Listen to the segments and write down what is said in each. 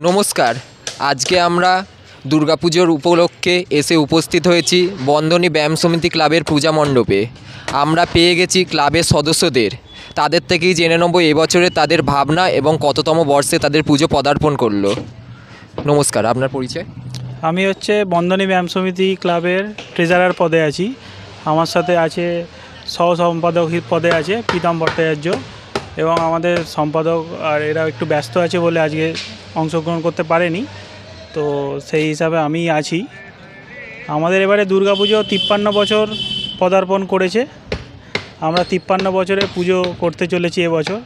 নমস্কার। আজকে আমরা দুর্গাপুজোর উপলক্ষে এসে উপস্থিত হয়েছি বন্ধনী ব্যায়াম সমিতি ক্লাবের পূজা মণ্ডপে। আমরা পেয়ে গেছি ক্লাবের সদস্যদের, তাদের থেকেই জেনে নেব এবছরে তাদের ভাবনা এবং কততম বর্ষে তাদের পুজো পদার্পণ করলো। নমস্কার, আপনার পরিচয়? আমি বন্ধনী ব্যায়াম সমিতি ক্লাবের ট্রেজারার পদে আছি। আমার সাথে আছে সহ সম্পাদক পদে আছে প্রীতম ভট্টাচার্য, এবং আমাদের সম্পাদক আর এরা একটু ব্যস্ত আছে বলে আজকে অংশগ্রহণ করতে পারেনি, তো সেই হিসাবে আমি আছি। আমাদের এবারে দুর্গাপুজো 53 বছর পদার্পণ করেছে। আমরা 53 বছরে পুজো করতে চলেছি এবছর।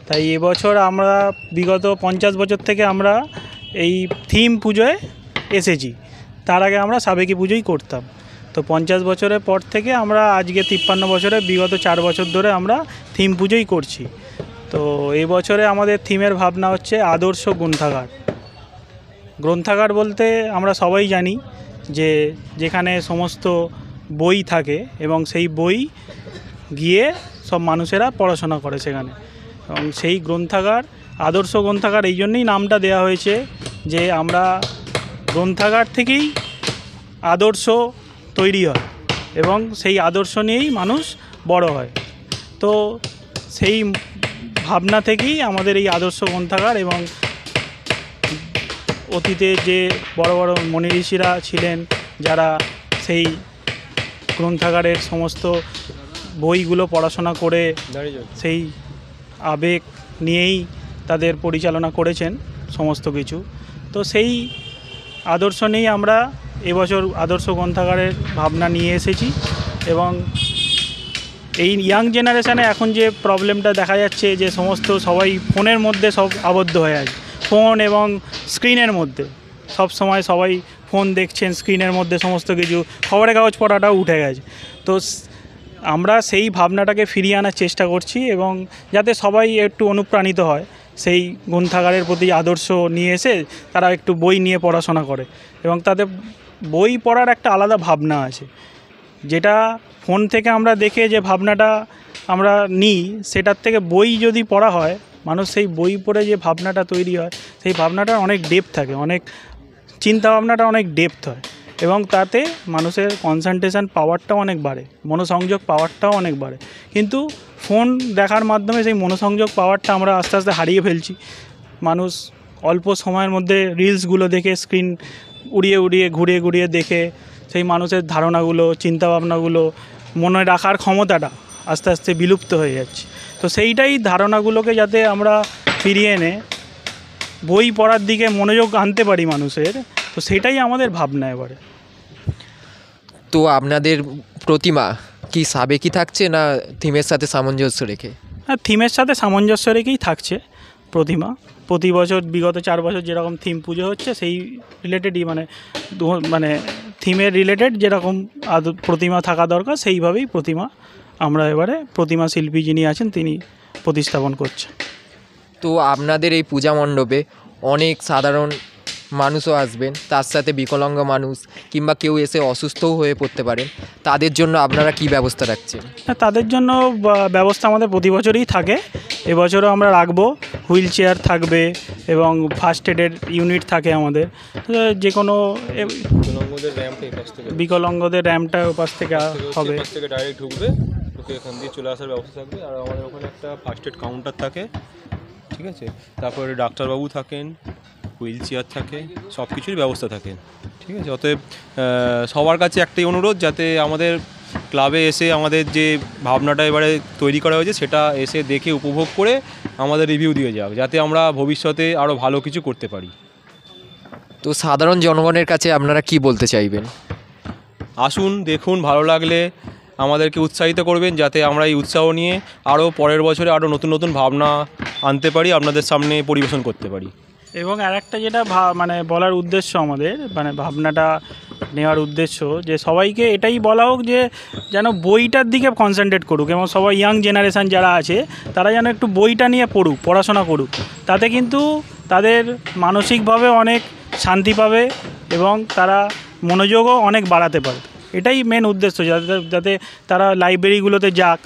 তাই এবছর আমরা বিগত 50 বছর থেকে আমরা এই থিম পুজোয় এসেছি। তার আগে আমরা সাবেকি পুজোই করতাম। তো 50 বছরের পর থেকে আমরা আজকে 53 বছরে বিগত 4 বছর ধরে আমরা থিম পুজোই করছি। তো এই বছরে আমাদের থিমের ভাবনা হচ্ছে আদর্শ গ্রন্থাগার। গ্রন্থাগার বলতে আমরা সবাই জানি যে যেখানে সমস্ত বই থাকে এবং সেই বই গিয়ে সব মানুষেরা পড়াশোনা করে সেখানে, এবং সেই গ্রন্থাগার আদর্শ গ্রন্থাগার এই জন্যই নামটা দেওয়া হয়েছে যে আমরা গ্রন্থাগার থেকেই আদর্শ তৈরি হয় এবং সেই আদর্শ নিয়েই মানুষ বড় হয়। তো সেই ভাবনা থেকেই আমাদের এই আদর্শ গ্রন্থাগার, এবং অতীতে যে বড় বড় মনি ঋষিরা ছিলেন যারা সেই গ্রন্থাগারের সমস্ত বইগুলো পড়াশোনা করে সেই আবেগ নিয়েই তাদের পরিচালনা করেছেন সমস্ত কিছু। তো সেই আদর্শ নিয়েই আমরা এবছর আদর্শ গ্রন্থাগারের ভাবনা নিয়ে এসেছি। এবং এই ইয়াং জেনারেশানে এখন যে প্রবলেমটা দেখা যাচ্ছে যে সমস্ত সবাই ফোনের মধ্যে সব আবদ্ধ হয়ে আছে, ফোন এবং স্ক্রিনের মধ্যে সব সময় সবাই ফোন দেখছেন, স্ক্রিনের মধ্যে সমস্ত কিছু, খবরের কাগজ পড়াটাও উঠে গেছে। তো আমরা সেই ভাবনাটাকে ফিরিয়ে আনার চেষ্টা করছি, এবং যাতে সবাই একটু অনুপ্রাণিত হয় সেই গ্রন্থাগারের প্রতি আদর্শ নিয়ে এসে তারা একটু বই নিয়ে পড়াশোনা করে, এবং তাদের বই পড়ার একটা আলাদা ভাবনা আছে, যেটা ফোন থেকে আমরা দেখে যে ভাবনাটা আমরা নিই সেটার থেকে বই যদি পড়া হয়, মানুষ সেই বই পড়ে যে ভাবনাটা তৈরি হয় সেই ভাবনাটার অনেক ডেপথ থাকে, অনেক চিন্তাভাবনাটা অনেক ডেপথ হয়, এবং তাতে মানুষের কনসেন্ট্রেশন পাওয়ারটাও অনেক বাড়ে, মনোসংযোগ পাওয়ারটাও অনেক বাড়ে। কিন্তু ফোন দেখার মাধ্যমে সেই মনোসংযোগ পাওয়ারটা আমরা আস্তে আস্তে হারিয়ে ফেলছি। মানুষ অল্প সময়ের মধ্যে রিলসগুলো দেখে, স্ক্রিন উড়িয়ে উড়িয়ে ঘুরিয়ে ঘুরিয়ে দেখে সেই মানুষের ধারণাগুলো, চিন্তাভাবনাগুলো, মনে রাখার ক্ষমতাটা আস্তে আস্তে বিলুপ্ত হয়ে যাচ্ছে। তো সেইটাই ধারণাগুলোকে যাতে আমরা ফিরিয়ে এনে বই পড়ার দিকে মনোযোগ আনতে পারি মানুষের, তো সেটাই আমাদের ভাবনা এবারে। তো আপনাদের প্রতিমা কি সাবেকি থাকছে না থিমের সাথে সামঞ্জস্য রেখে? হ্যাঁ, থিমের সাথে সামঞ্জস্য রেখেই থাকছে প্রতিমা। প্রতি বছর বিগত 4 বছর যেরকম থিম পুজো হচ্ছে সেই রিলেটেডই, মানে থিমের রিলেটেড যেরকম প্রতিমা থাকা দরকার সেইভাবেই প্রতিমা আমরা এবারে প্রতিমা শিল্পী যিনি আছেন তিনি প্রতিস্থাপন করছে। তো আপনাদের এই পূজা মণ্ডপে অনেক সাধারণ মানুষও আসবেন, তার সাথে বিকলাঙ্গ মানুষ কিংবা কেউ এসে অসুস্থও হয়ে পড়তে পারেন, তাদের জন্য আপনারা কি ব্যবস্থা রাখছেন? হ্যাঁ, তাদের জন্য ব্যবস্থা আমাদের প্রতি বছরই থাকে। এবছরও আমরা রাখবো, হুইল চেয়ার থাকবে এবং ফার্স্ট এডের ইউনিট থাকে আমাদের। যে কোনো বিকলাঙ্গদের র্যাম্পটা ওপাশ থেকে হবে, ডাইরেক্ট ঢুকবে, ওকে এখান দিয়ে চলে আসার ব্যবস্থা থাকবে। আর আমাদের ওখানে একটা ফার্স্ট এড কাউন্টার থাকে, ঠিক আছে, তারপরে ডাক্তারবাবু থাকেন, হুইল চেয়ার থাকে, সব কিছুরই ব্যবস্থা থাকে, ঠিক আছে। অতএব সবার কাছে একটাই অনুরোধ, যাতে আমাদের ক্লাবে এসে আমাদের যে ভাবনাটা এবারে তৈরি করা হয়েছে সেটা এসে দেখে উপভোগ করে আমাদের রিভিউ দিয়ে যাক, যাতে আমরা ভবিষ্যতে আরও ভালো কিছু করতে পারি। তো সাধারণ জনগণের কাছে আপনারা কি বলতে চাইবেন? আসুন, দেখুন, ভালো লাগলে আমাদেরকে উৎসাহিত করবেন, যাতে আমরা এই উৎসাহ নিয়ে আরও পরের বছরে আরও নতুন নতুন ভাবনা আনতে পারি, আপনাদের সামনে পরিবেশন করতে পারি। এবং আরেকটা যেটা বলার উদ্দেশ্য আমাদের, ভাবনাটা নেওয়ার উদ্দেশ্য, যে সবাইকে এটাই বলা হোক যে যেন বইটার দিকে কনসেন্ট্রেট করুক, এবং সবাই ইয়াং জেনারেশান যারা আছে তারা যেন একটু বইটা নিয়ে পড়ুক, পড়াশোনা করুক। তাতে কিন্তু তাদের মানসিকভাবে অনেক শান্তি পাবে এবং তারা মনোযোগও অনেক বাড়াতে পারে। এটাই মেন উদ্দেশ্য, যাতে তারা লাইব্রেরিগুলোতে যাক,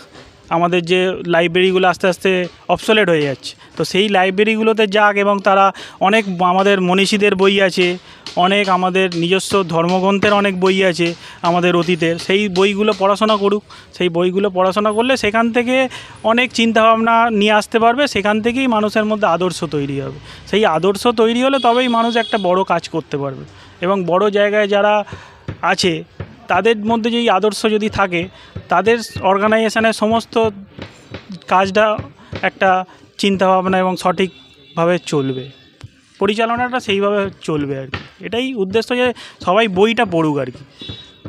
আমাদের যে লাইব্রেরিগুলো আস্তে আস্তে অবসোলেট হয়ে যাচ্ছে, তো সেই লাইব্রেরিগুলোতে যাক এবং তারা অনেক আমাদের মনীষীদের বই আছে, অনেক আমাদের নিজস্ব ধর্মগ্রন্থের অনেক বই আছে আমাদের অতীতের, সেই বইগুলো পড়াশোনা করুক। সেই বইগুলো পড়াশোনা করলে সেখান থেকে অনেক চিন্তাভাবনা নিয়ে আসতে পারবে, সেখান থেকেই মানুষের মধ্যে আদর্শ তৈরি হবে। সেই আদর্শ তৈরি হলে তবেই মানুষ একটা বড় কাজ করতে পারবে, এবং বড় জায়গায় যারা আছে তাদের মধ্যে যেই আদর্শ যদি থাকে, তাদের অর্গানাইজেশনের সমস্ত কাজটা একটা চিন্তাভাবনা এবং সঠিকভাবে চলবে, পরিচালনাটা সেইভাবে চলবে আর কি। এটাই উদ্দেশ্য, যে সবাই বইটা পড়ুক আর কি,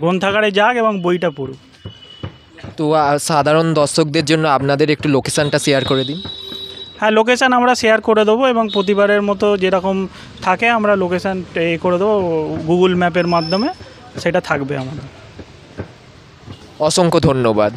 গ্রন্থাগারে যাক এবং বইটা পড়ুক। তো সাধারণ দর্শকদের জন্য আপনাদের একটু লোকেশানটা শেয়ার করে দিন। হ্যাঁ, লোকেশান আমরা শেয়ার করে দেবো, এবং প্রতিবারের মতো যেরকম থাকে আমরা লোকেশান করে দেবো গুগল ম্যাপের মাধ্যমে, সেটা থাকবে আমাদের। অসংখ্য ধন্যবাদ।